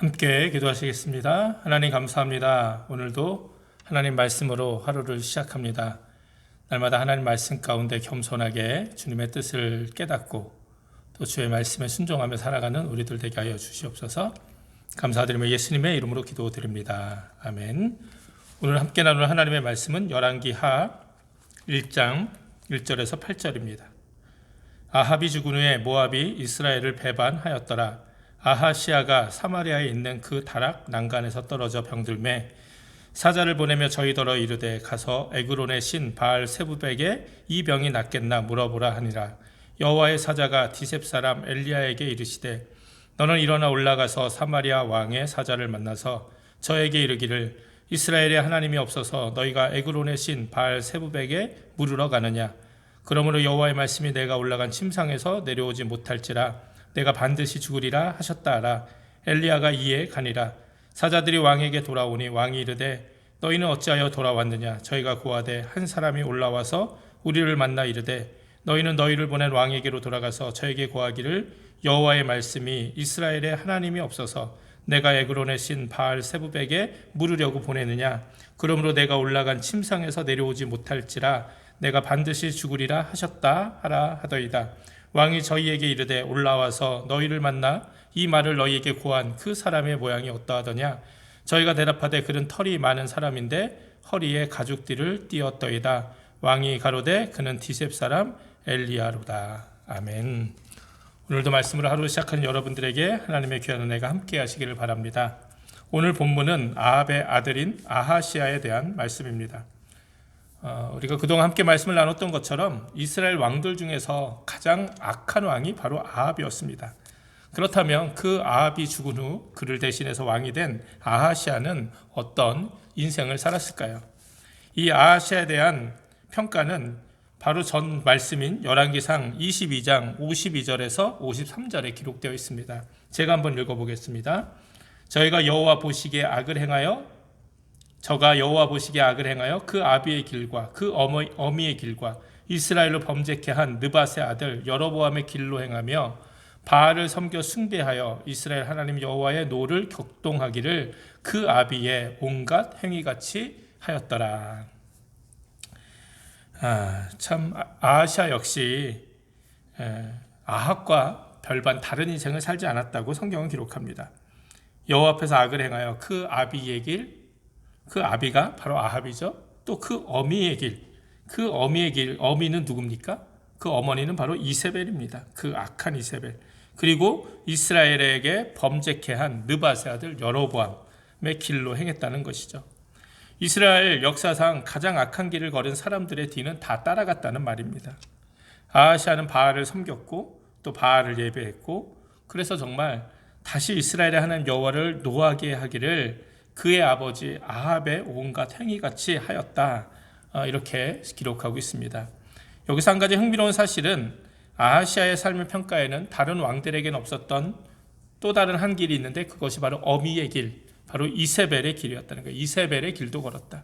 함께 기도하시겠습니다. 하나님 감사합니다. 오늘도 하나님 말씀으로 하루를 시작합니다. 날마다 하나님 말씀 가운데 겸손하게 주님의 뜻을 깨닫고 또 주의 말씀에 순종하며 살아가는 우리들 되게 하여 주시옵소서. 감사드리며 예수님의 이름으로 기도드립니다. 아멘. 오늘 함께 나누는 하나님의 말씀은 열왕기하 1장 1절에서 8절입니다. 아합이 죽은 후에 모압이 이스라엘을 배반하였더라. 아하시아가 사마리아에 있는 그 다락 난간에서 떨어져 병들매 사자를 보내며 저희더러 이르되 가서 에그론의 신 바알 세부백에 이 병이 낫겠나 물어보라 하니라. 여호와의 사자가 디셉 사람 엘리야에게 이르시되 너는 일어나 올라가서 사마리아 왕의 사자를 만나서 저에게 이르기를 이스라엘에 하나님이 없어서 너희가 에그론의 신 바알 세부백에 물으러 가느냐. 그러므로 여호와의 말씀이 내가 올라간 침상에서 내려오지 못할지라 내가 반드시 죽으리라 하셨다라. 엘리야가 이에 가니라. 사자들이 왕에게 돌아오니 왕이 이르되 너희는 어찌하여 돌아왔느냐. 저희가 고하되 한 사람이 올라와서 우리를 만나 이르되 너희는 너희를 보낸 왕에게로 돌아가서 저에게 고하기를 여호와의 말씀이 이스라엘에 하나님이 없어서 내가 에그론의 신 바알 세부백에 물으려고 보내느냐. 그러므로 내가 올라간 침상에서 내려오지 못할지라 내가 반드시 죽으리라 하셨다 하라 하더이다. 왕이 저희에게 이르되 올라와서 너희를 만나 이 말을 너희에게 고한 그 사람의 모양이 어떠하더냐. 저희가 대답하되 그는 털이 많은 사람인데 허리에 가죽띠를 띠었더이다. 왕이 가로되 그는 디셉 사람 엘리야로다. 아멘. 오늘도 말씀으로 하루 시작하는 여러분들에게 하나님의 귀한 은혜가 함께 하시기를 바랍니다. 오늘 본문은 아합의 아들인 아하시아에 대한 말씀입니다. 우리가 그동안 함께 말씀을 나눴던 것처럼 이스라엘 왕들 중에서 가장 악한 왕이 바로 아합이었습니다. 그렇다면 그 아합이 죽은 후 그를 대신해서 왕이 된 아하시아는 어떤 인생을 살았을까요? 이 아하시아에 대한 평가는 바로 전 말씀인 열왕기상 22장 52절에서 53절에 기록되어 있습니다. 제가 한번 읽어보겠습니다. 저가 여호와 보시기에 악을 행하여 그 아비의 길과 그 어미의 길과 이스라엘로 범죄케 한 느밧의 아들 여로보암의 길로 행하며 바알을 섬겨 숭배하여 이스라엘 하나님 여호와의 노를 격동하기를 그 아비의 온갖 행위같이 하였더라. 참 아하시아 역시 아합과 별반 다른 인생을 살지 않았다고 성경은 기록합니다. 여호와 앞에서 악을 행하여 그 아비의 길, 그 아비가 바로 아합이죠. 또 그 어미의 길, 어미는 누굽니까? 그 어머니는 바로 이세벨입니다. 그 악한 이세벨. 그리고 이스라엘에게 범죄케 한 느밧의 아들 여로보암의 길로 행했다는 것이죠. 이스라엘 역사상 가장 악한 길을 걸은 사람들의 뒤는 다 따라갔다는 말입니다. 아하시아는 바알을 섬겼고 또 바알을 예배했고 그래서 정말 다시 이스라엘의 하나님 여호와를 노하게 하기를 그의 아버지 아합의 온갖 행위같이 하였다. 이렇게 기록하고 있습니다. 여기서 한 가지 흥미로운 사실은 아하시아의 삶의 평가에는 다른 왕들에게는 없었던 또 다른 한 길이 있는데 그것이 바로 어미의 길, 바로 이세벨의 길이었다는 거예요. 이세벨의 길도 걸었다.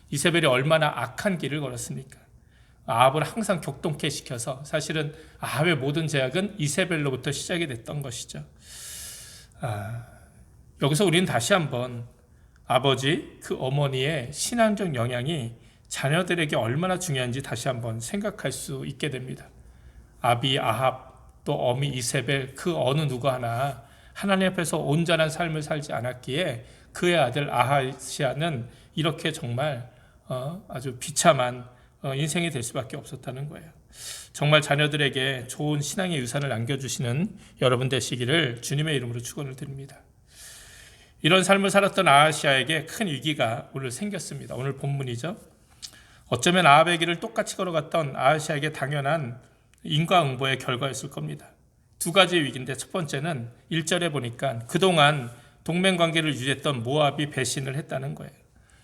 이세벨이 얼마나 악한 길을 걸었습니까? 아합을 항상 격동케 시켜서 사실은 아합의 모든 죄악은 이세벨로부터 시작이 됐던 것이죠. 여기서 우리는 다시 한번 아버지, 그 어머니의 신앙적 영향이 자녀들에게 얼마나 중요한지 다시 한번 생각할 수 있게 됩니다. 아비 아합, 또 어미 이세벨, 그 어느 누구 하나 하나님 앞에서 온전한 삶을 살지 않았기에 그의 아들 아하시아는 이렇게 정말 아주 비참한 인생이 될 수밖에 없었다는 거예요. 정말 자녀들에게 좋은 신앙의 유산을 남겨주시는 여러분 되시기를 주님의 이름으로 축원을 드립니다. 이런 삶을 살았던 아하시아에게 큰 위기가 오늘 생겼습니다. 오늘 본문이죠. 어쩌면 아합의 길을 똑같이 걸어갔던 아하시아에게 당연한 인과응보의 결과였을 겁니다. 두 가지 위기인데 첫 번째는 1절에 보니까 그동안 동맹관계를 유지했던 모압이 배신을 했다는 거예요.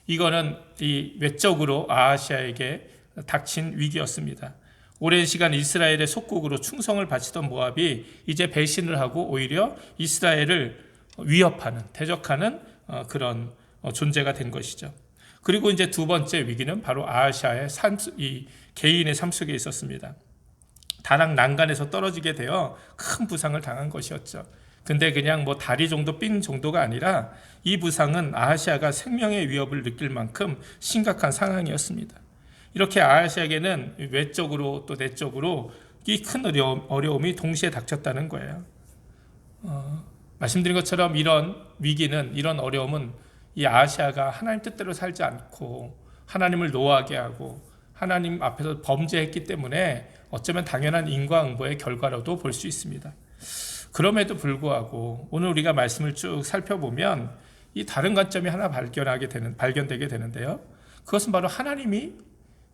이거는 이 외적으로 아하시아에게 닥친 위기였습니다. 오랜 시간 이스라엘의 속국으로 충성을 바치던 모압이 이제 배신을 하고 오히려 이스라엘을 위협하는, 대적하는 그런 존재가 된 것이죠. 그리고 이제 두 번째 위기는 바로 아하시아의 이 개인의 삶 속에 있었습니다. 다락 난간에서 떨어지게 되어 큰 부상을 당한 것이었죠. 근데 그냥 뭐 다리 정도 삔 정도가 아니라 이 부상은 아하시아가 생명의 위협을 느낄 만큼 심각한 상황이었습니다. 이렇게 아하시아에게는 외적으로 또 내적으로 이 큰 어려움이 동시에 닥쳤다는 거예요. 말씀드린 것처럼 이런 위기는, 이런 어려움은 이 아하시아가 하나님 뜻대로 살지 않고 하나님을 노하게 하고 하나님 앞에서 범죄했기 때문에 어쩌면 당연한 인과응보의 결과로도 볼 수 있습니다. 그럼에도 불구하고 오늘 우리가 말씀을 쭉 살펴보면 이 다른 관점이 하나 발견되게 되는데요. 그것은 바로 하나님이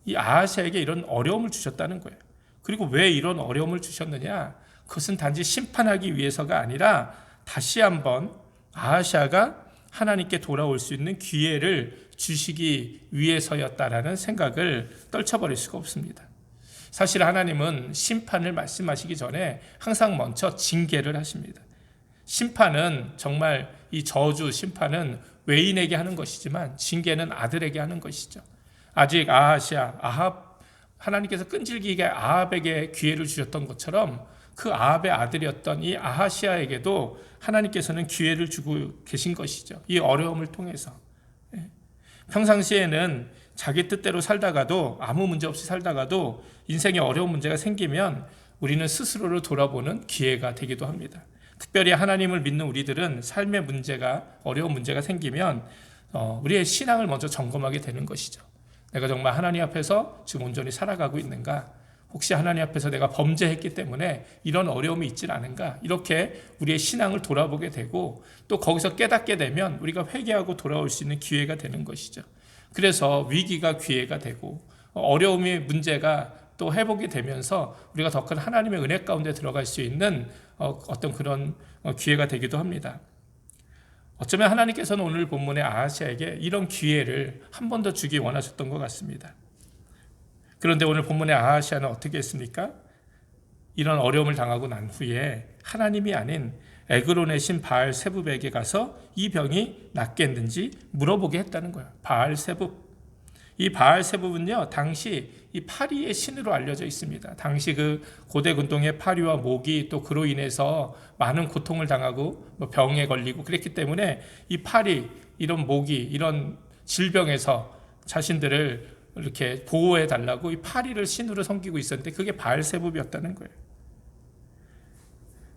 이 아하시아에게 이런 어려움을 주셨다는 거예요. 그리고 왜 이런 어려움을 주셨느냐? 그것은 단지 심판하기 위해서가 아니라 다시 한번 아하시아가 하나님께 돌아올 수 있는 기회를 주시기 위해서였다라는 생각을 떨쳐버릴 수가 없습니다. 사실 하나님은 심판을 말씀하시기 전에 항상 먼저 징계를 하십니다. 심판은 정말 이 저주 심판은 외인에게 하는 것이지만 징계는 아들에게 하는 것이죠. 아직 아합 하나님께서 끈질기게 아합에게 기회를 주셨던 것처럼 그 아합의 아들이었던 이 아하시아에게도 하나님께서는 기회를 주고 계신 것이죠. 이 어려움을 통해서. 평상시에는 자기 뜻대로 살다가도 아무 문제 없이 살다가도 인생에 어려운 문제가 생기면 우리는 스스로를 돌아보는 기회가 되기도 합니다. 특별히 하나님을 믿는 우리들은 삶의 문제가 어려운 문제가 생기면 우리의 신앙을 먼저 점검하게 되는 것이죠. 내가 정말 하나님 앞에서 지금 온전히 살아가고 있는가? 혹시 하나님 앞에서 내가 범죄했기 때문에 이런 어려움이 있질 않은가? 이렇게 우리의 신앙을 돌아보게 되고 또 거기서 깨닫게 되면 우리가 회개하고 돌아올 수 있는 기회가 되는 것이죠. 그래서 위기가 기회가 되고 어려움이 문제가 또 회복이 되면서 우리가 더 큰 하나님의 은혜 가운데 들어갈 수 있는 어떤 그런 기회가 되기도 합니다. 어쩌면 하나님께서는 오늘 본문의 아하시아에게 이런 기회를 한 번 더 주기 원하셨던 것 같습니다. 그런데 오늘 본문의 아하시아는 어떻게 했습니까? 이런 어려움을 당하고 난 후에 하나님이 아닌 에그론의 신 바알세붑에게 가서 이 병이 낫겠는지 물어보게 했다는 거예요. 바알세붑. 이 바알세붑은요, 당시 이 파리의 신으로 알려져 있습니다. 당시 그 고대 근동의 파리와 모기 또 그로 인해서 많은 고통을 당하고 병에 걸리고 그랬기 때문에 이 파리, 이런 모기, 이런 질병에서 자신들을 이렇게 보호해 달라고 이 파리를 신으로 섬기고 있었는데 그게 바알세붑이었다는 거예요.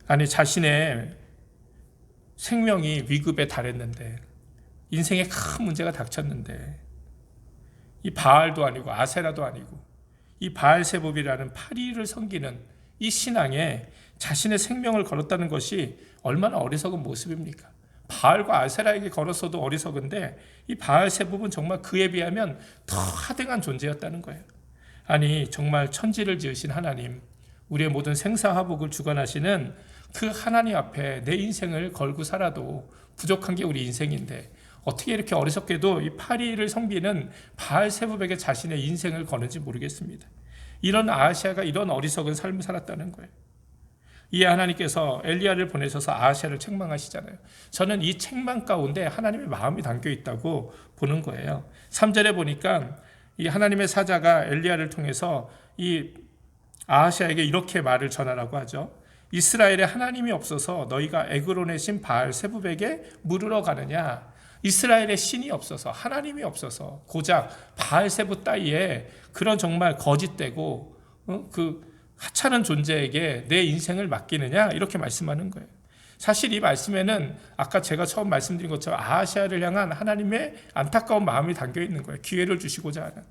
아니, 자신의 생명이 위급에 달했는데, 인생에 큰 문제가 닥쳤는데, 이 바알도 아니고 아세라도 아니고 이 바알세붑이라는 파리를 섬기는 이 신앙에 자신의 생명을 걸었다는 것이 얼마나 어리석은 모습입니까? 바알과 아세라에게 걸었어도 어리석은데 이 바알세붑은 정말 그에 비하면 더 하등한 존재였다는 거예요. 아니, 정말 천지를 지으신 하나님, 우리의 모든 생사화복을 주관하시는 그 하나님 앞에 내 인생을 걸고 살아도 부족한 게 우리 인생인데 어떻게 이렇게 어리석게도 이 파리를 섬기는 바알세붑에게 자신의 인생을 거는지 모르겠습니다. 이런 아하시아가 이런 어리석은 삶을 살았다는 거예요. 이에 하나님께서 엘리야를 보내셔서 아하시아를 책망하시잖아요. 저는 이 책망 가운데 하나님의 마음이 담겨 있다고 보는 거예요. 3절에 보니까 이 하나님의 사자가 엘리야를 통해서 이 아하시아에게 이렇게 말을 전하라고 하죠. 이스라엘에 하나님이 없어서 너희가 에그론의 신 바알세붑에게 물으러 가느냐? 이스라엘에 신이 없어서, 하나님이 없어서 고작 바알세붑 따위에 그런 정말 거짓되고 그 하찮은 존재에게 내 인생을 맡기느냐? 이렇게 말씀하는 거예요. 사실 이 말씀에는 아까 제가 처음 말씀드린 것처럼 아하시아를 향한 하나님의 안타까운 마음이 담겨 있는 거예요. 기회를 주시고자 하는.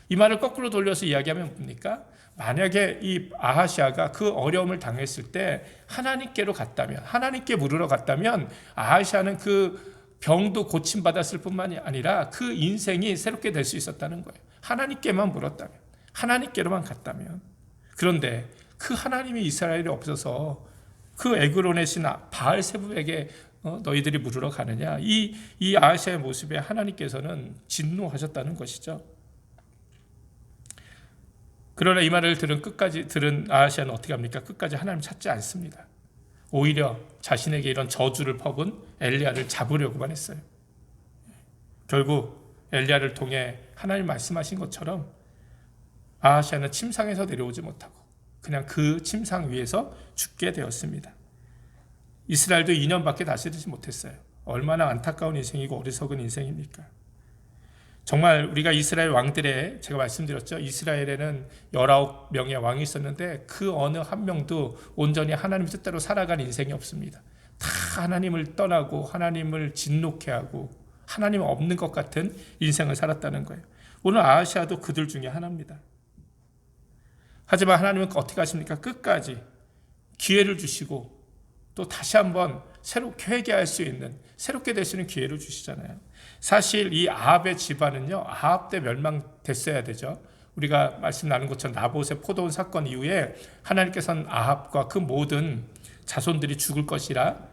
이 말을 거꾸로 돌려서 이야기하면 뭡니까? 만약에 이 아하시아가 그 어려움을 당했을 때 하나님께로 갔다면, 하나님께 물으러 갔다면 아하시아는 그 병도 고침받았을 뿐만이 아니라 그 인생이 새롭게 될 수 있었다는 거예요. 하나님께만 물었다면, 하나님께로만 갔다면. 그런데 그 하나님이 이스라엘에 없어서 그 에그론의 신 바알세붑에게 너희들이 물으러 가느냐? 이 아하시아의 모습에 하나님께서는 진노하셨다는 것이죠. 그러나 이 말을 들은 아하시아는 어떻게 합니까? 끝까지 하나님 찾지 않습니다. 오히려 자신에게 이런 저주를 퍼본 엘리야를 잡으려고만 했어요. 결국 엘리야를 통해 하나님 말씀하신 것처럼 아하시아는 침상에서 내려오지 못하고 그냥 그 침상 위에서 죽게 되었습니다. 이스라엘도 2년밖에 다스리지 못했어요. 얼마나 안타까운 인생이고 어리석은 인생입니까? 정말 우리가 이스라엘 왕들의, 제가 말씀드렸죠. 이스라엘에는 19명의 왕이 있었는데 그 어느 한 명도 온전히 하나님 뜻대로 살아간 인생이 없습니다. 다 하나님을 떠나고 하나님을 진노케 하고 하나님 없는 것 같은 인생을 살았다는 거예요. 오늘 아하시아도 그들 중에 하나입니다. 하지만 하나님은 어떻게 하십니까? 끝까지 기회를 주시고 또 다시 한번 새롭게 회개할 수 있는, 새롭게 될 수 있는 기회를 주시잖아요. 사실 이 아합의 집안은요, 아합 때 멸망됐어야 되죠. 우리가 말씀 나눈 것처럼 나봇의 포도원 사건 이후에 하나님께서는 아합과 그 모든 자손들이 죽을 것이라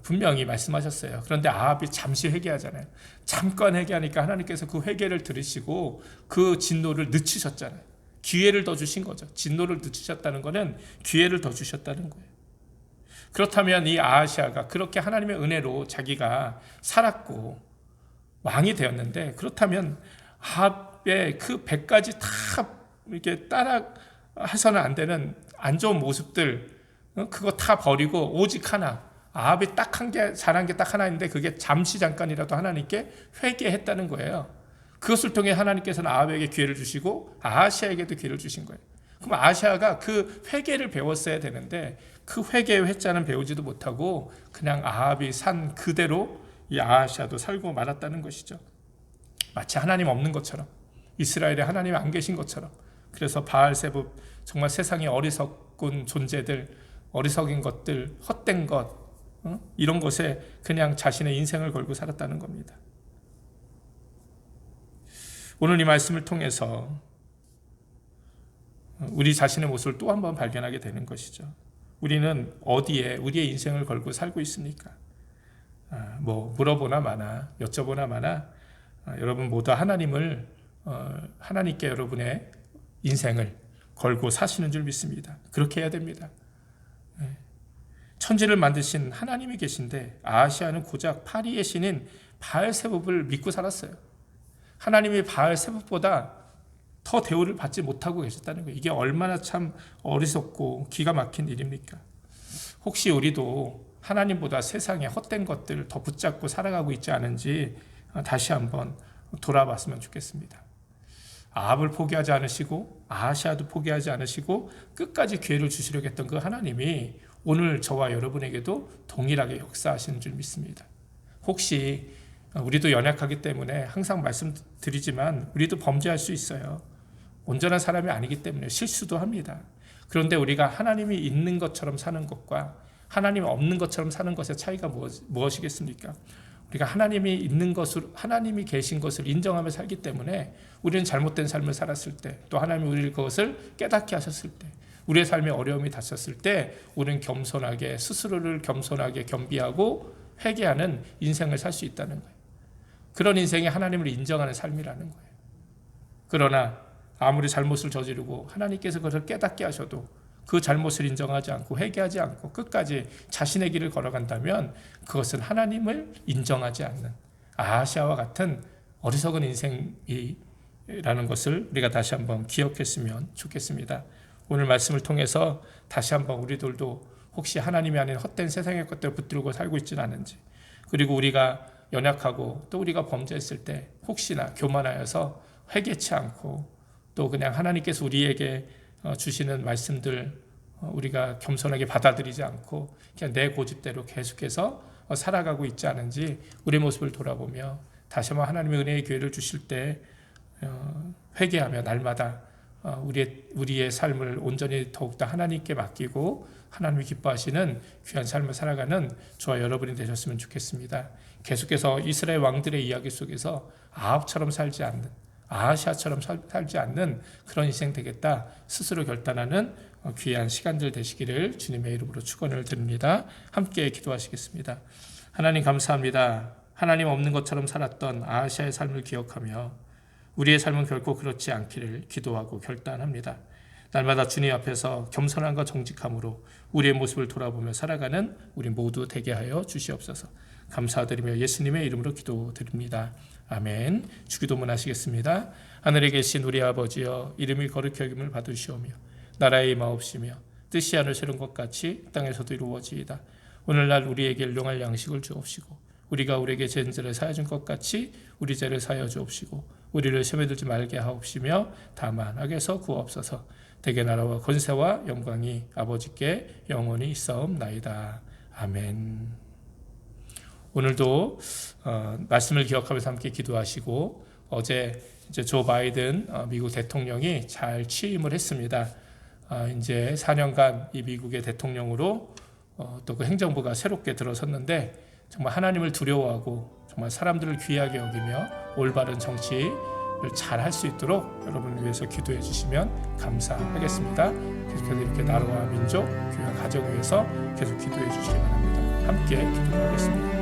분명히 말씀하셨어요. 그런데 아합이 잠시 회개하잖아요. 잠깐 회개하니까 하나님께서 그 회개를 들으시고 그 진노를 늦추셨잖아요. 기회를 더 주신 거죠. 진노를 늦추셨다는 것은 기회를 더 주셨다는 거예요. 그렇다면 이 아하시아가 그렇게 하나님의 은혜로 자기가 살았고 왕이 되었는데, 그렇다면 아합의 그 100가지 다 이렇게 따라 해서는 안 되는 안 좋은 모습들, 그거 다 버리고 오직 하나, 아합이 딱 한 게, 잘한 게 딱 하나 있는데 그게 잠시 잠깐이라도 하나님께 회개했다는 거예요. 그것을 통해 하나님께서는 아합에게 기회를 주시고 아하시아에게도 기회를 주신 거예요. 그럼 아하시아가 그 회개를 배웠어야 되는데 그 회개의 회자는 배우지도 못하고 그냥 아합이 산 그대로 이 아하시아도 살고 말았다는 것이죠. 마치 하나님 없는 것처럼, 이스라엘에 하나님이 안 계신 것처럼. 그래서 바알세붑, 정말 세상의 어리석은 존재들, 어리석인 것들, 헛된 것, 이런 것에 그냥 자신의 인생을 걸고 살았다는 겁니다. 오늘 이 말씀을 통해서 우리 자신의 모습을 또 한 번 발견하게 되는 것이죠. 우리는 어디에 우리의 인생을 걸고 살고 있습니까? 뭐 물어보나 마나, 여쭤보나 마나, 여러분 모두 하나님을, 하나님께 여러분의 인생을 걸고 사시는 줄 믿습니다. 그렇게 해야 됩니다. 천지를 만드신 하나님이 계신데 아하시아는 고작 파리의 신인 바알세붑을 믿고 살았어요. 하나님이 바알세붑보다 더 대우를 받지 못하고 계셨다는 거예요. 이게 얼마나 참 어리석고 기가 막힌 일입니까? 혹시 우리도 하나님보다 세상의 헛된 것들을 더 붙잡고 살아가고 있지 않은지 다시 한번 돌아봤으면 좋겠습니다. 아합을 포기하지 않으시고 아하시아도 포기하지 않으시고 끝까지 기회를 주시려고 했던 그 하나님이 오늘 저와 여러분에게도 동일하게 역사하시는 줄 믿습니다. 혹시 우리도 연약하기 때문에 항상 말씀드리지만 우리도 범죄할 수 있어요. 온전한 사람이 아니기 때문에 실수도 합니다. 그런데 우리가 하나님이 있는 것처럼 사는 것과 하나님이 없는 것처럼 사는 것의 차이가 무엇이겠습니까? 우리가 하나님이 있는 것을, 하나님이 계신 것을 인정하며 살기 때문에 우리는 잘못된 삶을 살았을 때, 또 하나님이 우리를 그것을 깨닫게 하셨을 때, 우리의 삶에 어려움이 닥쳤을 때 우리는 겸손하게, 스스로를 겸손하게 겸비하고 회개하는 인생을 살 수 있다는 거예요. 그런 인생이 하나님을 인정하는 삶이라는 거예요. 그러나 아무리 잘못을 저지르고 하나님께서 그것을 깨닫게 하셔도 그 잘못을 인정하지 않고 회개하지 않고 끝까지 자신의 길을 걸어간다면 그것은 하나님을 인정하지 않는 아하시아와 같은 어리석은 인생이라는 것을 우리가 다시 한번 기억했으면 좋겠습니다. 오늘 말씀을 통해서 다시 한번 우리들도 혹시 하나님이 아닌 헛된 세상의 것들을 붙들고 살고 있지는 않은지, 그리고 우리가 연약하고 또 우리가 범죄했을 때 혹시나 교만하여서 회개치 않고 또 그냥 하나님께서 우리에게 주시는 말씀들 우리가 겸손하게 받아들이지 않고 그냥 내 고집대로 계속해서 살아가고 있지 않은지 우리의 모습을 돌아보며 다시 한번 하나님의 은혜의 기회를 주실 때 회개하며 날마다 우리의 삶을 온전히 더욱더 하나님께 맡기고 하나님이 기뻐하시는 귀한 삶을 살아가는 저와 여러분이 되셨으면 좋겠습니다. 계속해서 이스라엘 왕들의 이야기 속에서 아합처럼 살지 않는, 아하시아처럼 살지 않는 그런 인생 되겠다 스스로 결단하는 귀한 시간들 되시기를 주님의 이름으로 축원을 드립니다. 함께 기도하시겠습니다. 하나님 감사합니다. 하나님 없는 것처럼 살았던 아하시아의 삶을 기억하며 우리의 삶은 결코 그렇지 않기를 기도하고 결단합니다. 날마다 주님 앞에서 겸손함과 정직함으로 우리의 모습을 돌아보며 살아가는 우리 모두 되게 하여 주시옵소서. 감사드리며 예수님의 이름으로 기도드립니다. 아멘. 주기도문 하시겠습니다. 하늘에 계신 우리 아버지여, 이름이 거룩히 여김을 받으시오며 나라의 임하옵시며 뜻이 하늘처럼 것 같이 땅에서도 이루어지이다. 오늘날 우리에게 일용할 양식을 주옵시고 우리가 우리에게 죄인들을 사하여 준 것 같이 우리 죄를 사하여 주옵시고 우리를 시험에 들지 말게 하옵시며 다만 악에서 구하옵소서. 대개 나라와 권세와 영광이 아버지께 영원히 있사옵나이다. 아멘. 오늘도 말씀을 기억하면서 함께 기도하시고 어제 이제 조 바이든 미국 대통령이 잘 취임을 했습니다. 이제 4년간 이 미국의 대통령으로 또 그 행정부가 새롭게 들어섰는데 정말 하나님을 두려워하고 정말 사람들을 귀하게 여기며 올바른 정치를 잘 할 수 있도록 여러분을 위해서 기도해 주시면 감사하겠습니다. 계속해서 이렇게 나라와 민족, 교회와 가정 위해서 계속 기도해 주시기 바랍니다. 함께 기도하겠습니다.